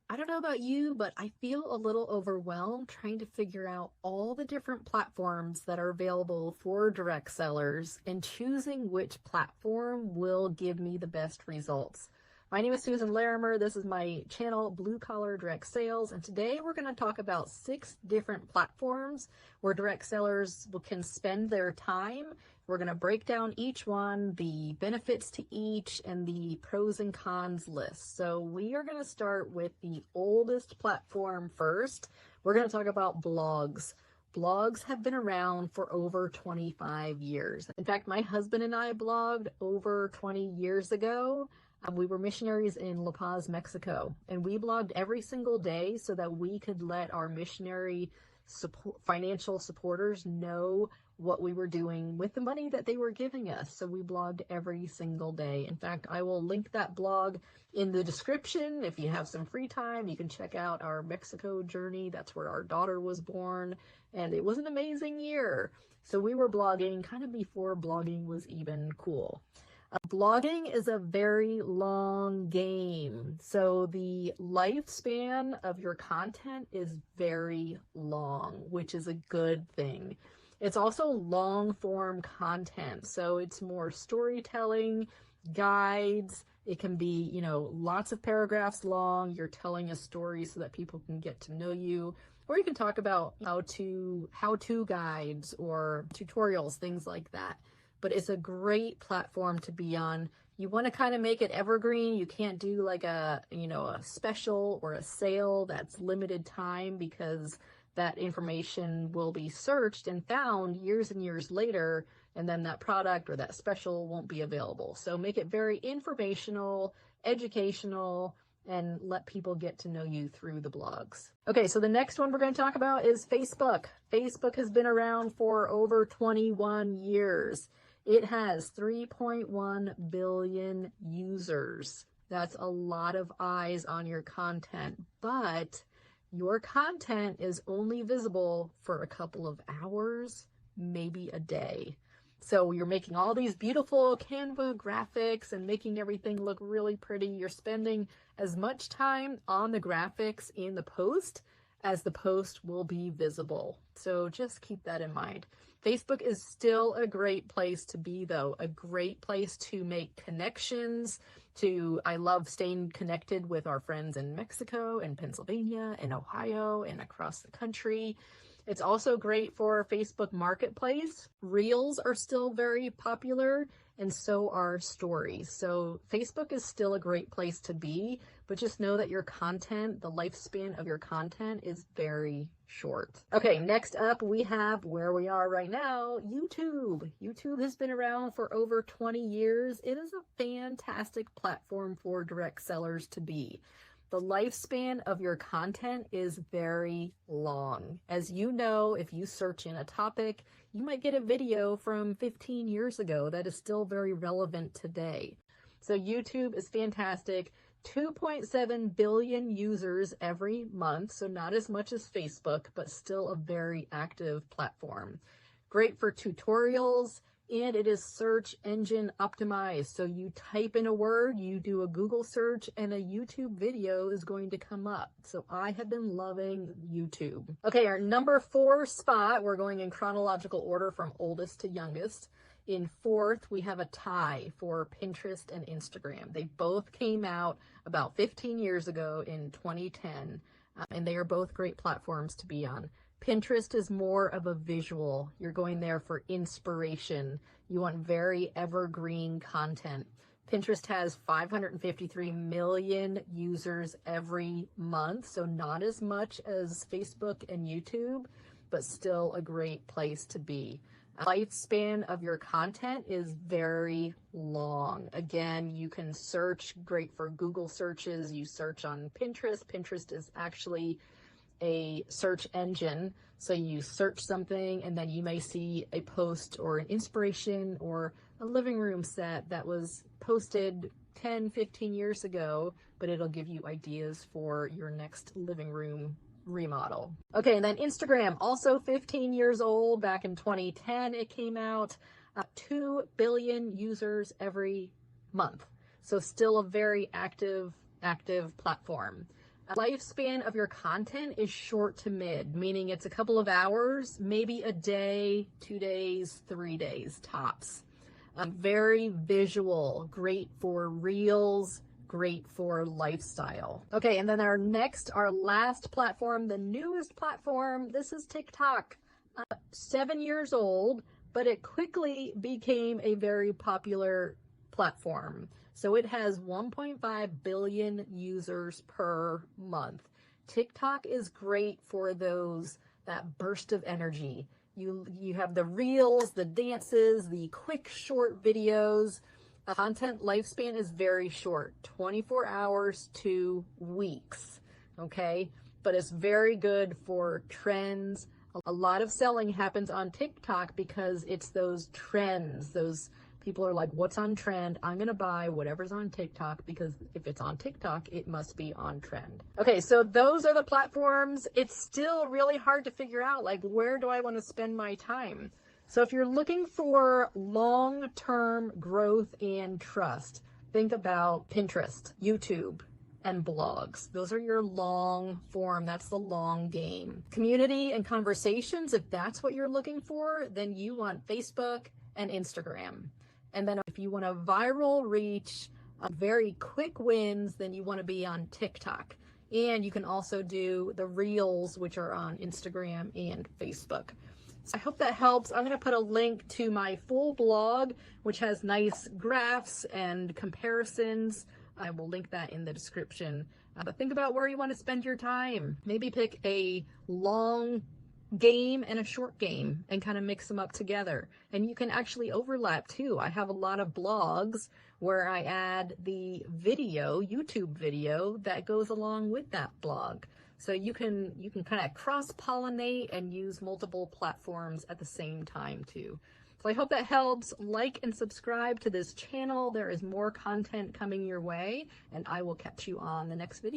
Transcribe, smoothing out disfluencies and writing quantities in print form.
I don't know about you, but I feel a little overwhelmed trying to figure out all the different platforms that are available for direct sellers and choosing which platform will give me the best results. My name is Susan Larimer. This is my channel, Blue Collar Direct Sales, and today we're going to talk about 6 different platforms where direct sellers can spend their time. We're going to break down each one, the benefits to each, and the pros and cons list. So we are going to start with the oldest platform first. We're going to talk about blogs. Blogs have been around for over 25 years. In fact, my husband and I blogged over 20 years ago. We were missionaries in La Paz, Mexico, and we blogged every single day so that we could let our missionary financial supporters know what we were doing with the money that they were giving us. So we blogged every single day. In fact, I will link that blog in the description. If you have some free time, you can check out our Mexico journey. That's where our daughter was born, and it was an amazing year. So we were blogging kind of before blogging was even cool. Blogging is a very long game, so the lifespan of your content is very long, which is a good thing. It's also long form content, so it's more storytelling, guides. It can be, lots of paragraphs long. You're telling a story so that people can get to know you. Or you can talk about how-to guides or tutorials, things like that. But it's a great platform to be on. You want to kind of make it evergreen. You can't do like a special or a sale that's limited time, because that information will be searched and found years and years later, and then that product or that special won't be available. So make it very informational, educational, and let people get to know you through the blogs. Okay, so the next one we're going to talk about is Facebook. Facebook has been around for over 21 years. It has 3.1 billion users. That's a lot of eyes on your content, but your content is only visible for a couple of hours, maybe a day. So you're making all these beautiful Canva graphics and making everything look really pretty. You're spending as much time on the graphics in the post as the post will be visible. So just keep that in mind. Facebook is still a great place to be, though, a great place to make connections. I love staying connected with our friends in Mexico and Pennsylvania and Ohio and across the country. It's also great for Facebook Marketplace. Reels are still very popular, and so are stories. So Facebook is still a great place to be, but just know that your content, the lifespan of your content, is very short. Okay, next up we have where we are right now, YouTube. YouTube has been around for over 20 years. It is a fantastic platform for direct sellers to be. The lifespan of your content is very long. As you know, if you search in a topic, you might get a video from 15 years ago that is still very relevant today. So YouTube is fantastic. 2.7 billion users every month, so not as much as Facebook, but still a very active platform. Great for tutorials, and it is search engine optimized. So you type in a word, you do a Google search, and a YouTube video is going to come up. So I have been loving YouTube. Okay, our number 4 spot, we're going in chronological order from oldest to youngest. In 4th, we have a tie for Pinterest and Instagram. They both came out about 15 years ago in 2010, and they are both great platforms to be on. Pinterest is more of a visual. You're going there for inspiration. You want very evergreen content. Pinterest has 553 million users every month, so not as much as Facebook and YouTube, but still a great place to be. Lifespan of your content is very long. Again, you can search, great for Google searches. You search on Pinterest. Pinterest is actually a search engine. So you search something and then you may see a post or an inspiration or a living room set that was posted 10, 15 years ago, but it'll give you ideas for your next living room remodel. Okay, and then Instagram, also 15 years old. Back in 2010, it came out. 2 billion users every month. So still a very active platform. Lifespan of your content is short to mid, meaning it's a couple of hours, maybe a day, 2 days, 3 days tops. Very visual, great for reels, great for lifestyle. Okay, and then our last platform, the newest platform, this is TikTok. 7 years old, but it quickly became a very popular platform. So it has 1.5 billion users per month. TikTok is great for that burst of energy. You have the reels, the dances, the quick short videos. Content lifespan is very short, 24 hours to weeks, okay? But it's very good for trends. A lot of selling happens on TikTok because it's those trends. Those people are like, what's on trend? I'm going to buy whatever's on TikTok because if it's on TikTok, it must be on trend. Okay, so those are the platforms. It's still really hard to figure out, like, where do I want to spend my time? So if you're looking for long-term growth and trust, think about Pinterest, YouTube, and blogs. Those are your long form. That's the long game. Community and conversations, if that's what you're looking for, then you want Facebook and Instagram. And then if you want a viral reach, very quick wins, then you want to be on TikTok. And you can also do the reels, which are on Instagram and Facebook. I hope that helps. I'm going to put a link to my full blog, which has nice graphs and comparisons. I will link that in the description. But think about where you want to spend your time. Maybe pick a long game and a short game and kind of mix them up together. And you can actually overlap too. I have a lot of blogs where I add the video, YouTube video, that goes along with that blog. So you can kind of cross-pollinate and use multiple platforms at the same time too. So I hope that helps. Like and subscribe to this channel. There is more content coming your way, and I will catch you on the next video.